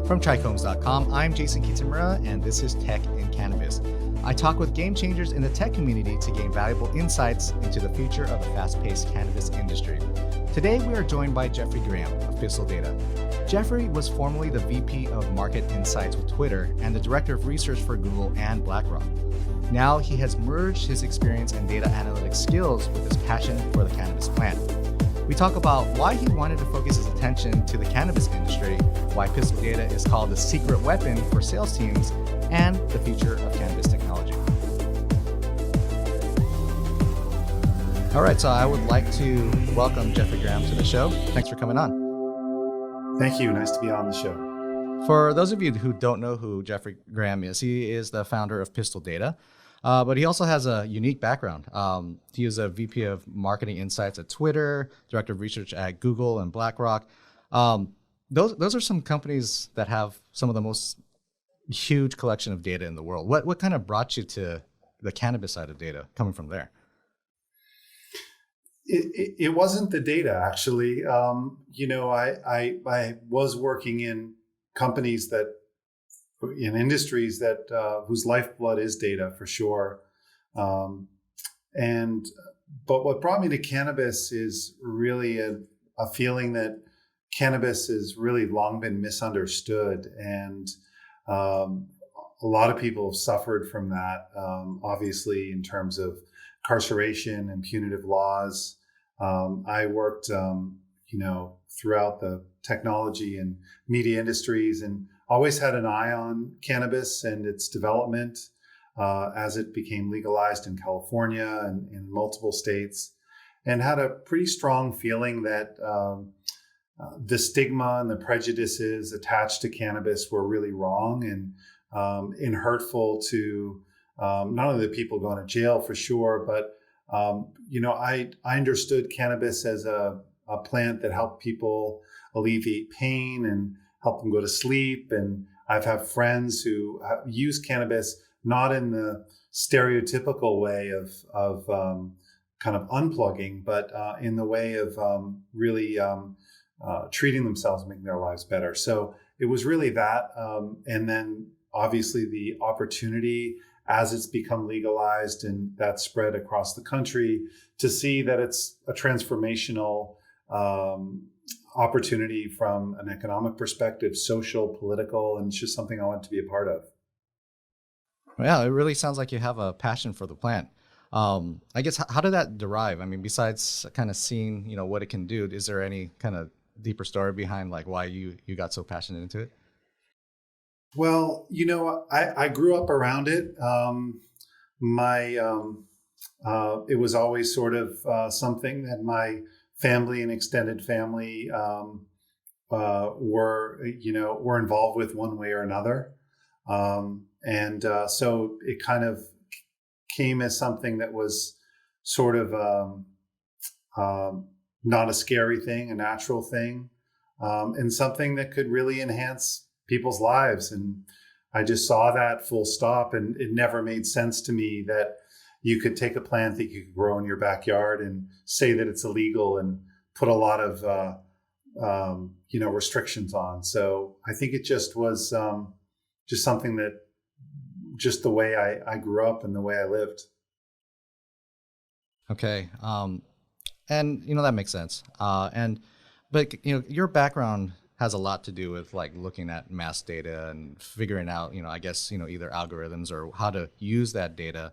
From TRICHOMES.com, I'm Jason Kitamura, and this is Tech in Cannabis. I talk with game changers in the tech community to gain valuable insights into the future of the fast-paced cannabis industry. Today, we are joined by Jeffrey Graham of Pistil Data. Jeffrey was formerly the VP of Market Insights with Twitter and the Director of Research for Google and BlackRock. Now, he has merged his experience and data analytics skills with his passion for the cannabis plant. We talk about why he wanted to focus his attention to the cannabis industry, why Pistil Data is called the secret weapon for sales teams, and the future of cannabis technology. All right, so I would like to welcome Jeffrey Graham to the show. Thanks for coming on. Thank you. Nice to be on the show. For those of you who don't know who Jeffrey Graham is, he is the founder of Pistil Data. But he also has a unique background. He was a VP of Marketing Insights at Twitter, Director of Research at Google and BlackRock. Those are some companies that have some of the most huge collection of data in the world. What kind of brought you to the cannabis side of data coming from there? It wasn't the data, actually. I was working in companies that in industries that whose lifeblood is data for sure. But what brought me to cannabis is really a feeling that cannabis has really long been misunderstood. And a lot of people have suffered from that, obviously, in terms of incarceration and punitive laws. I worked, throughout the technology and media industries and always had an eye on cannabis and its development as it became legalized in California and in multiple states, and had a pretty strong feeling that the stigma and the prejudices attached to cannabis were really wrong and hurtful to not only the people going to jail for sure, but I understood cannabis as a plant that helped people alleviate pain and help them go to sleep. And I've had friends who use cannabis not in the stereotypical way of kind of unplugging, but in the way of really treating themselves, making their lives better. So it was really that. And then obviously the opportunity as it's become legalized and that spread across the country to see that it's a transformational opportunity from an economic perspective, social, political, and it's just something I want to be a part of. Yeah, it really sounds like you have a passion for the plant. I guess, how did that derive? I mean, besides kind of seeing, what it can do, is there any kind of deeper story behind like why you got so passionate into it? Well, I grew up around it. It was always sort of something that my family and extended family were involved with one way or another. So it kind of came as something that was sort of not a scary thing, a natural thing, and something that could really enhance people's lives. And I just saw that full stop. And it never made sense to me that you could take a plant that you could grow in your backyard and say that it's illegal and put a lot of, restrictions on. So I think it just was just something that just the way I grew up and the way I lived. Okay. And, that makes sense. But your background has a lot to do with like looking at mass data and figuring out, I guess, either algorithms or how to use that data.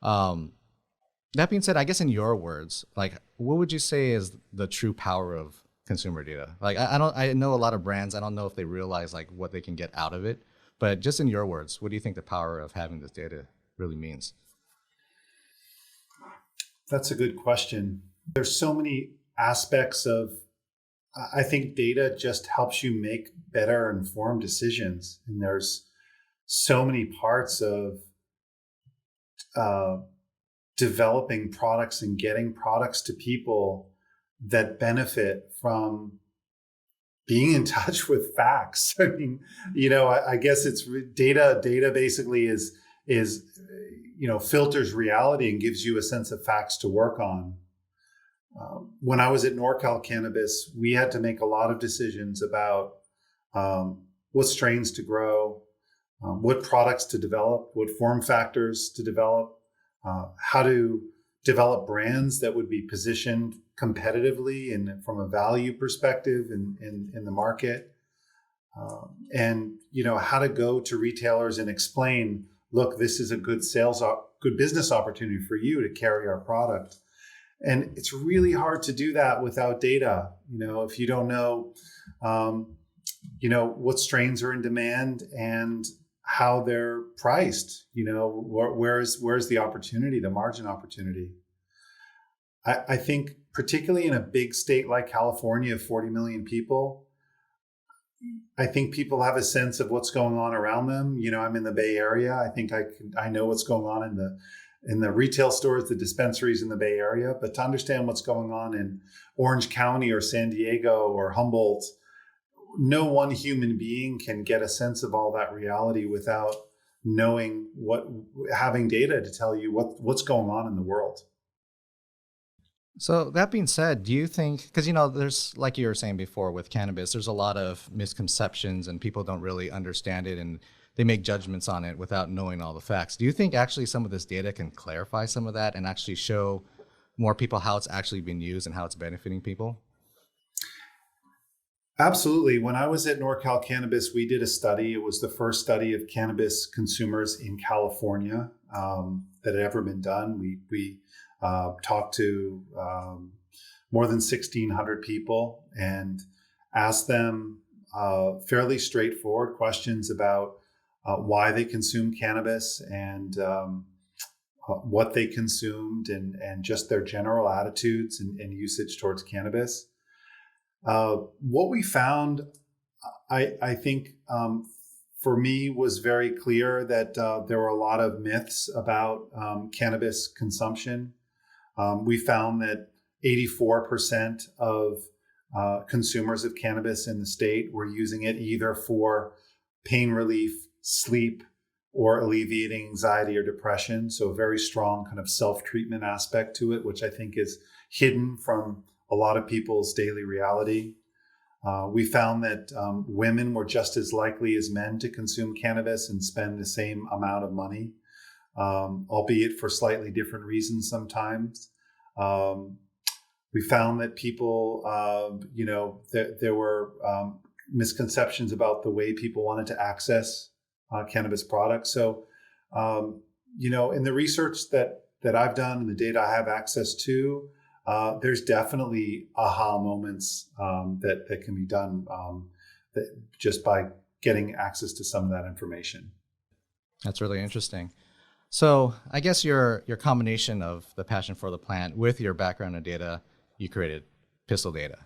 That being said, I guess in your words, like, what would you say is the true power of consumer data? Like, I know a lot of brands, I don't know if they realize like what they can get out of it, but just in your words, what do you think the power of having this data really means? That's a good question. There's so many aspects of, I think data just helps you make better informed decisions. And there's so many parts of developing products and getting products to people that benefit from being in touch with facts. I mean, I guess it's data. Data basically is filters reality and gives you a sense of facts to work on. When I was at NorCal Cannabis, we had to make a lot of decisions about what strains to grow, what products to develop, what form factors to develop, how to develop brands that would be positioned competitively and from a value perspective in the market. And how to go to retailers and explain, look, this is a good good business opportunity for you to carry our product. And it's really hard to do that without data. If you don't know, what strains are in demand and how they're priced, where's the opportunity, the margin opportunity. I think particularly in a big state like California, 40 million people, I think people have a sense of what's going on around them. I'm in the Bay Area. I think I know what's going on in the retail stores, the dispensaries in the Bay Area. But to understand what's going on in Orange County or San Diego or Humboldt, no one human being can get a sense of all that reality without having data to tell you what's going on in the world. So that being said, do you think, because there's, like you were saying before with cannabis, there's a lot of misconceptions and people don't really understand it and they make judgments on it without knowing all the facts. Do you think actually some of this data can clarify some of that and actually show more people how it's actually being used and how it's benefiting people? Absolutely. When I was at NorCal Cannabis, we did a study. It was the first study of cannabis consumers in California that had ever been done. We talked to more than 1,600 people and asked them fairly straightforward questions about why they consume cannabis and what they consumed and just their general attitudes and usage towards cannabis. What we found, I think, for me was very clear that there were a lot of myths about cannabis consumption. We found that 84% of consumers of cannabis in the state were using it either for pain relief, sleep, or alleviating anxiety or depression. So a very strong kind of self-treatment aspect to it, which I think is hidden from a lot of people's daily reality. We found that women were just as likely as men to consume cannabis and spend the same amount of money, albeit for slightly different reasons sometimes. We found that people, there were misconceptions about the way people wanted to access cannabis products. So, in the research that I've done and the data I have access to, there's definitely aha moments that can be done just by getting access to some of that information. That's really interesting. So I guess your combination of the passion for the plant with your background in data, you created Pistil Data.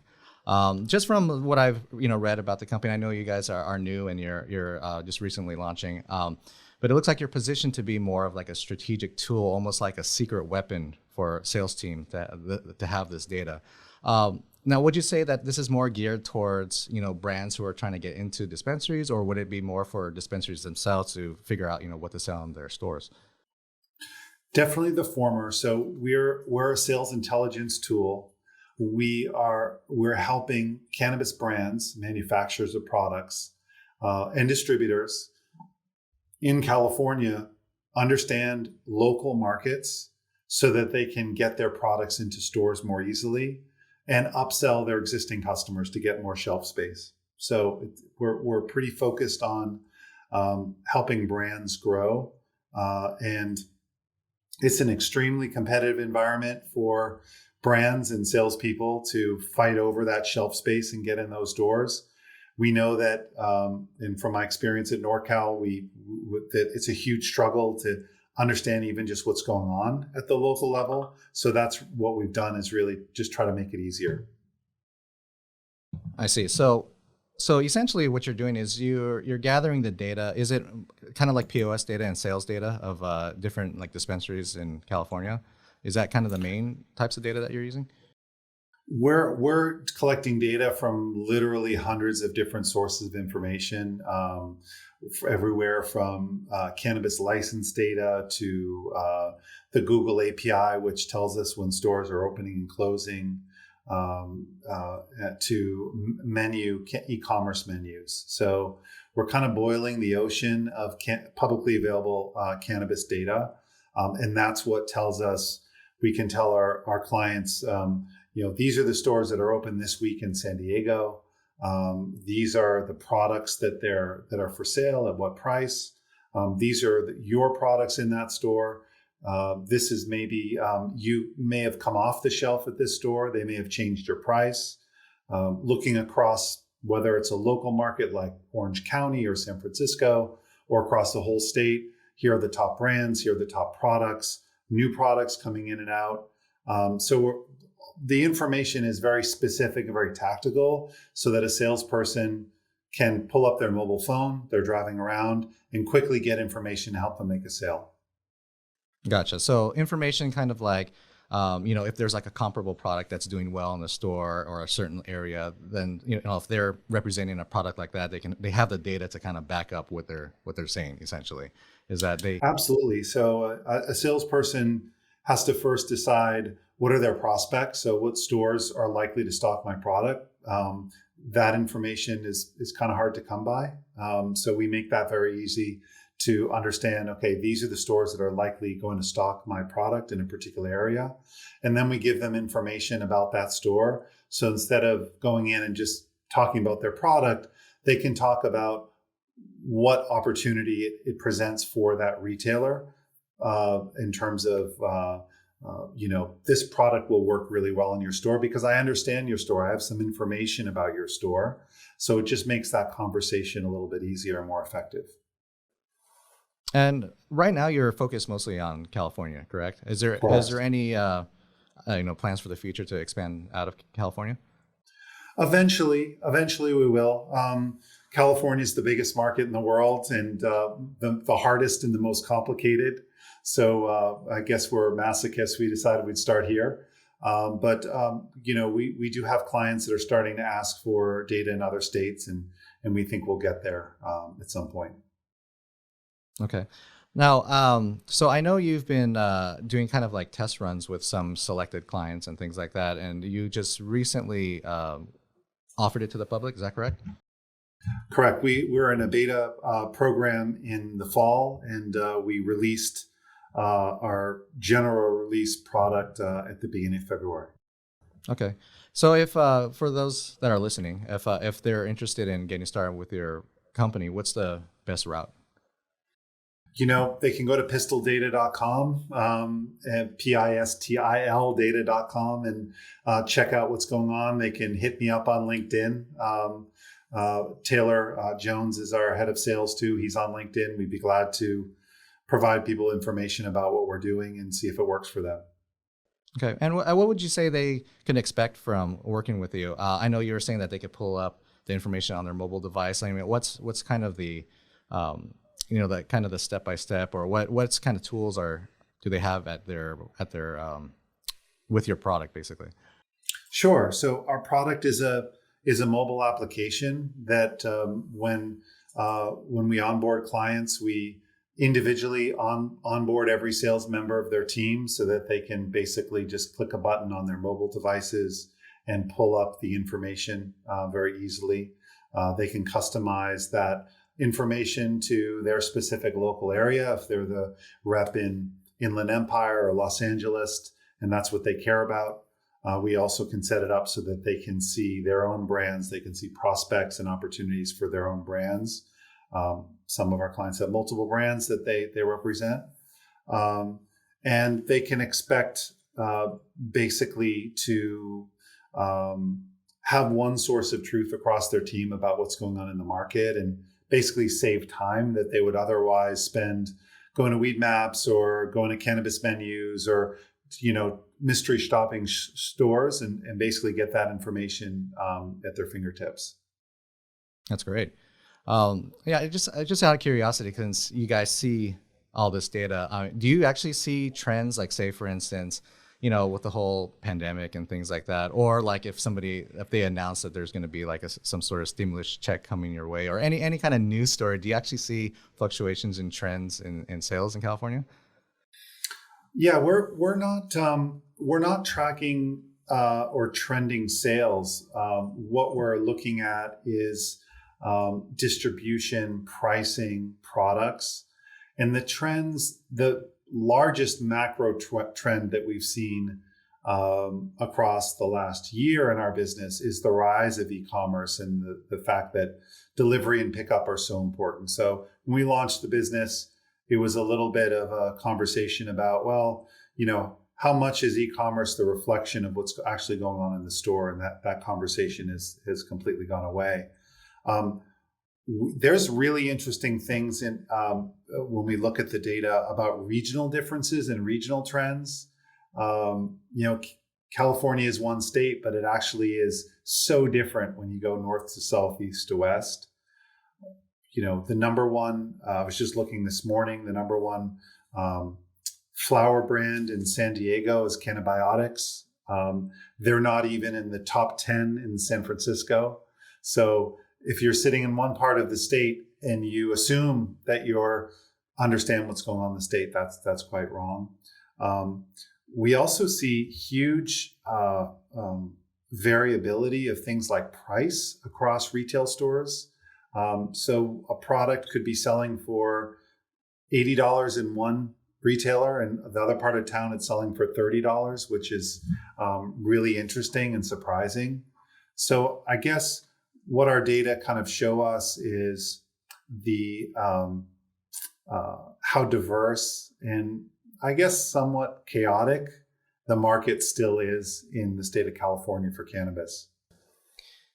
Just from what I've read about the company, I know you guys are new and you're just recently launching. But it looks like you're positioned to be more of like a strategic tool, almost like a secret weapon for sales team to have this data. Now, would you say that this is more geared towards brands who are trying to get into dispensaries, or would it be more for dispensaries themselves to figure out what to sell in their stores? Definitely the former. So we're a sales intelligence tool. We're helping cannabis brands, manufacturers of products, and distributors in California understand local markets so that they can get their products into stores more easily and upsell their existing customers to get more shelf space. So we're pretty focused on helping brands grow, and it's an extremely competitive environment for brands and salespeople to fight over that shelf space and get in those doors. We know that, and from my experience at NorCal, that it's a huge struggle to understand even just what's going on at the local level. So that's what we've done, is really just try to make it easier. I see. So essentially what you're doing is you're gathering the data. Is it kind of like POS data and sales data of different like dispensaries in California? Is that kind of the main types of data that you're using? We're collecting data from literally hundreds of different sources of information. everywhere from cannabis license data to the Google API, which tells us when stores are opening and closing, to e-commerce menus. So we're kind of boiling the ocean of publicly available cannabis data. And that's what tells us, we can tell our clients, these are the stores that are open this week in San Diego. These are the products that are for sale at what price. These are your products in that store. This is maybe, you may have come off the shelf at this store. They may have changed your price. Looking across, whether it's a local market like Orange County or San Francisco, or across the whole state, here are the top brands, here are the top products, new products coming in and out. The information is very specific and very tactical, so that a salesperson can pull up their mobile phone, they're driving around, and quickly get information to help them make a sale. Gotcha. So information kind of like, if there's like a comparable product that's doing well in the store or a certain area, then, if they're representing a product like that, they have the data to kind of back up what they're saying, essentially. Is that they... Absolutely. So a salesperson has to first decide, what are their prospects? So what stores are likely to stock my product? That information is kind of hard to come by. So we make that very easy to understand, okay, these are the stores that are likely going to stock my product in a particular area. And then we give them information about that store. So instead of going in and just talking about their product, they can talk about what opportunity it presents for that retailer in terms of, this product will work really well in your store because I understand your store. I have some information about your store. So it just makes that conversation a little bit easier and more effective. And right now you're focused mostly on California, correct? Is there any plans for the future to expand out of California? Eventually we will. California is the biggest market in the world and the hardest and the most complicated. So I guess we're masochists. We decided we'd start here. But we do have clients that are starting to ask for data in other states, and we think we'll get there at some point. Okay. Now, so I know you've been doing kind of like test runs with some selected clients and things like that, and you just recently offered it to the public. Is that correct? Correct. We're in a beta program in the fall, and we released our general release product at the beginning of February. Okay. So if for those that are listening, if they're interested in getting started with your company, what's the best route? They can go to pistildata.com, and PISTIL data.com, and check out what's going on. They can hit me up on LinkedIn. Taylor Jones is our head of sales too. He's on LinkedIn. We'd be glad to provide people information about what we're doing and see if it works for them. Okay. And what would you say they can expect from working with you? I know you were saying that they could pull up the information on their mobile device. I mean, what's kind of the that kind of the step-by-step, or what's kind of tools do they have at their with your product, basically? Sure. So our product is a mobile application that when we onboard clients, we individually onboard every sales member of their team so that they can basically just click a button on their mobile devices and pull up the information very easily. They can customize that information to their specific local area if they're the rep in Inland Empire or Los Angeles, and that's what they care about. We also can set it up so that they can see their own brands. They can see prospects and opportunities for their own brands. Some of our clients have multiple brands that they represent. And they can expect basically to have one source of truth across their team about what's going on in the market, and basically save time that they would otherwise spend going to weed maps or going to cannabis menus or mystery shopping stores, and basically get that information at their fingertips. That's great. Just out of curiosity, since you guys see all this data, do you actually see trends? Like, say, for instance, with the whole pandemic and things like that, or like if they announce that there's going to be like some sort of stimulus check coming your way, or any kind of news story, do you actually see fluctuations in trends in sales in California? Yeah, we're not tracking or trending sales. What we're looking at is distribution, pricing, products, and the trends. The largest macro trend that we've seen across the last year in our business is the rise of e-commerce and the fact that delivery and pickup are so important. So when we launched the business, it was a little bit of a conversation about, well, how much is e-commerce the reflection of what's actually going on in the store? And that conversation has completely gone away. Um, there's really interesting things when we look at the data about regional differences and regional trends. California is one state, but it actually is so different when you go north to south, east to west. The number one, I was just looking this morning, the number one flower brand in San Diego is Cannabis. They're not even in the top 10 in San Francisco. So if you're sitting in one part of the state and you assume that you're understand what's going on in the state, that's quite wrong. We also see huge variability of things like price across retail stores. So a product could be selling for $80 in one retailer, and the other part of town it's selling for $30, which is really interesting and surprising. So I guess what our data kind of show us is the how diverse and I guess somewhat chaotic the market still is in the state of California for cannabis.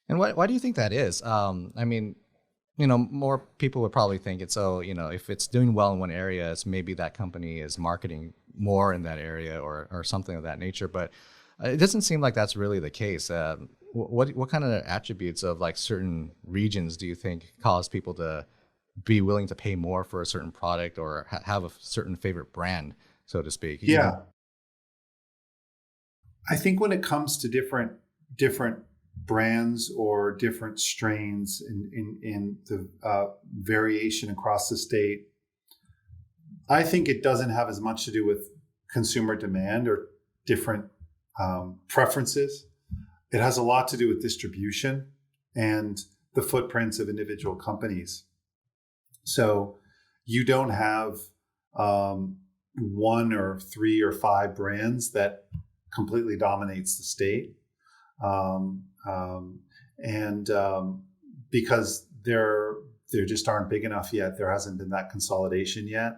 And why do you think that is? I mean, more people would probably think if it's doing well in one area, it's maybe that company is marketing more in that area or something of that nature. But it doesn't seem like that's really the case. What kind of attributes of like certain regions do you think cause people to be willing to pay more for a certain product or have a certain favorite brand, so to speak? Yeah, I think when it comes to different brands or different strains in the variation across the state, I think it doesn't have as much to do with consumer demand or different preferences. It has a lot to do with distribution and the footprints of individual companies. So you don't have one or three or five brands that completely dominates the state. Because there just aren't big enough yet, there hasn't been that consolidation yet.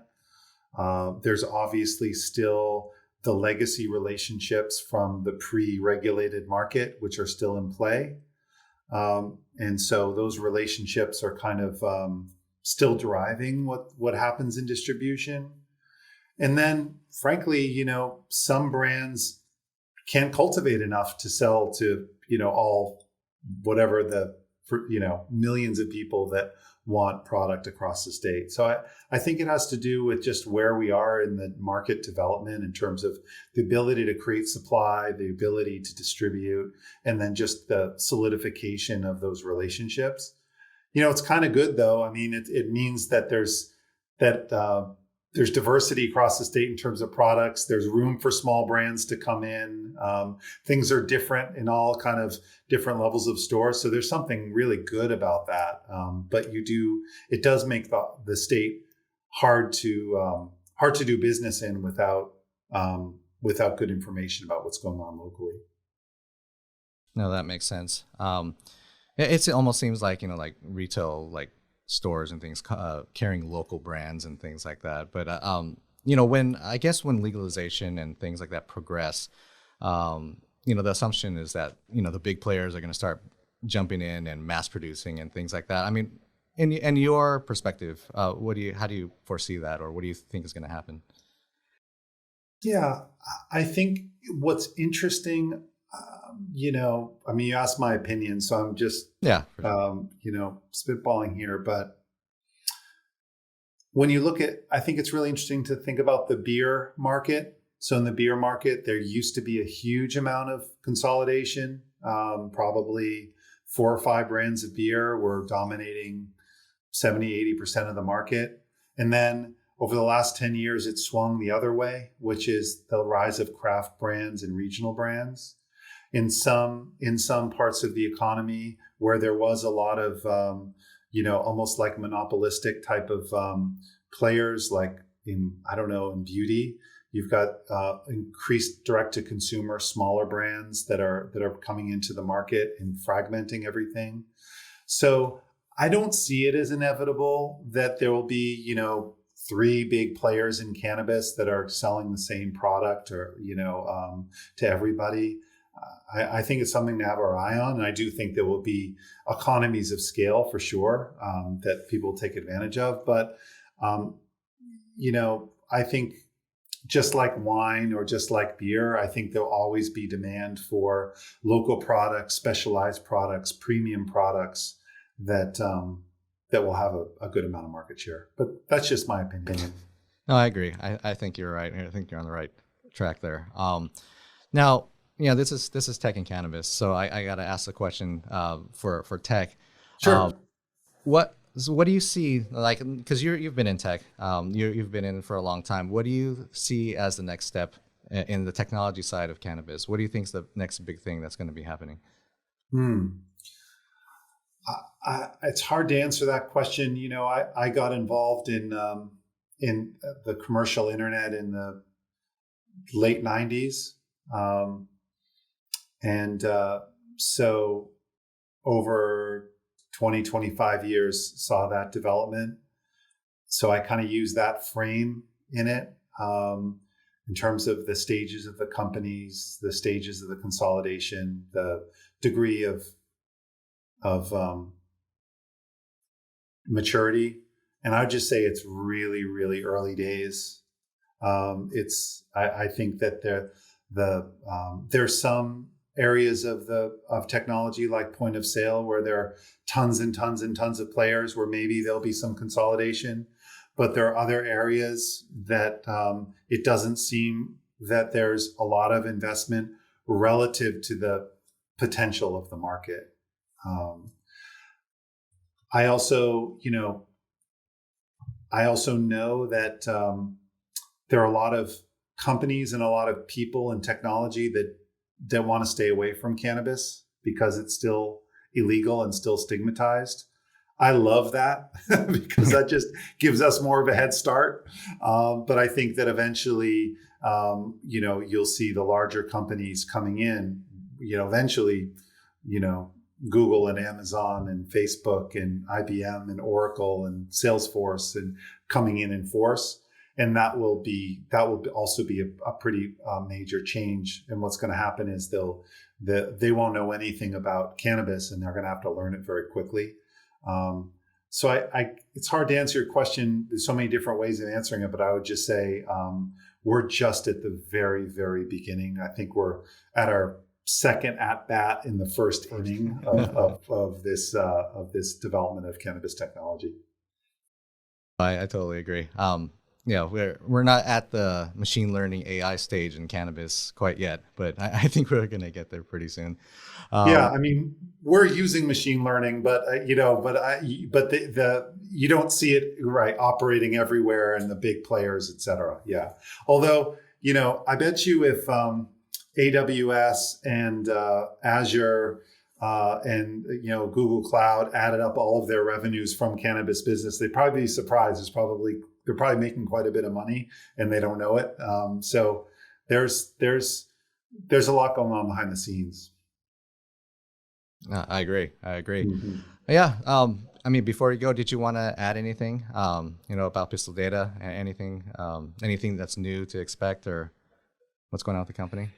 There's obviously still the legacy relationships from the pre-regulated market, which are still in play. And so those relationships are kind of still driving what happens in distribution. And then, frankly, some brands can't cultivate enough to sell to, all whatever the, millions of people that want product across the state. So I think it has to do with just where we are in the market development in terms of the ability to create supply, the ability to distribute, and then just the solidification of those relationships. It's kind of good though. I mean, it means that there's diversity across the state in terms of products. There's room for small brands to come in. Things are different in all kind of different levels of stores. So there's something really good about that. But it does make the state hard to do business in without good information about what's going on locally. No, that makes sense. It almost seems like, like retail, like stores and things carrying local brands and things like that. But when legalization and things like that progress, the assumption is that the big players are going to start jumping in and mass producing and things like that. I mean, in your perspective, how do you foresee that, or what do you think is going to happen? Yeah, I think what's interesting, you asked my opinion, so I'm just, spitballing here. But when you look at, I think it's really interesting to think about the beer market So in the beer market, there used to be a huge amount of consolidation. Probably 4 or 5 brands of beer were dominating 70-80% of the market. And then over the last 10 years, it swung the other way, which is the rise of craft brands and regional brands. In some parts of the economy where there was a lot of, almost like monopolistic type of players, like in beauty, you've got increased direct to consumer, smaller brands that are coming into the market and fragmenting everything. So I don't see it as inevitable that there will be, 3 big players in cannabis that are selling the same product or, to everybody. I think it's something to have our eye on. And I do think there will be economies of scale for sure that people take advantage of. But, I think just like wine or just like beer, I think there'll always be demand for local products, specialized products, premium products that will have a good amount of market share. But that's just my opinion. No, I agree. I think you're right. I think you're on the right track there. Now, this is tech and cannabis, so I got to ask the question for tech. Sure. What do you see, like, because you've been in tech, you've been in it for a long time. What do you see as the next step in the technology side of cannabis? What do you think is the next big thing that's going to be happening? It's hard to answer that question. I got involved in the commercial internet in the late 90s. So over 20, 25 years saw that development. So I kind of use that frame in it in terms of the stages of the companies, the stages of the consolidation, the degree of maturity. And I would just say it's really, really early days. I think that there's some areas of technology like point of sale where there are tons and tons and tons of players where maybe there'll be some consolidation, but there are other areas that it doesn't seem that there's a lot of investment relative to the potential of the market. I also know that there are a lot of companies and a lot of people in technology that want to stay away from cannabis because it's still illegal and still stigmatized. I love that because that just gives us more of a head start. But I think that eventually, you'll see the larger companies coming in, eventually, Google and Amazon and Facebook and IBM and Oracle and Salesforce and coming in force. And that will also be a pretty major change. And what's going to happen is they won't know anything about cannabis and they're going to have to learn it very quickly. So it's hard to answer your question. There's so many different ways of answering it, but I would just say we're just at the very, very beginning. I think we're at our second at bat in the first inning of this development of cannabis technology. I totally agree. We're not at the machine learning AI stage in cannabis quite yet, but I think we're going to get there pretty soon. We're using machine learning, but you don't see it operating everywhere and the big players, et cetera. Yeah. Although, I bet you if AWS and Azure and Google Cloud added up all of their revenues from cannabis business, they'd probably be surprised. They're probably making quite a bit of money and they don't know it. So there's a lot going on behind the scenes. I agree. Mm-hmm. Yeah. Before you go, did you want to add anything, about Pistil Data? Anything that's new to expect or what's going on with the company?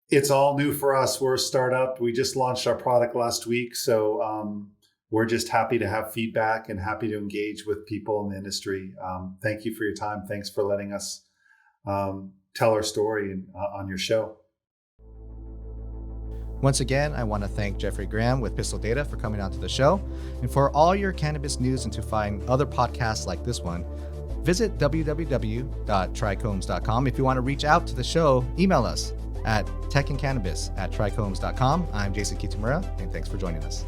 It's all new for us. We're a startup. We just launched our product last week. So we're just happy to have feedback and happy to engage with people in the industry. Thank you for your time. Thanks for letting us tell our story on your show. Once again, I want to thank Jeffrey Graham with Pistil Data for coming onto the show. And for all your cannabis news and to find other podcasts like this one, visit www.trichomes.com. If you want to reach out to the show, email us at techandcannabis@trichomes.com. I'm Jason Kitamura, and thanks for joining us.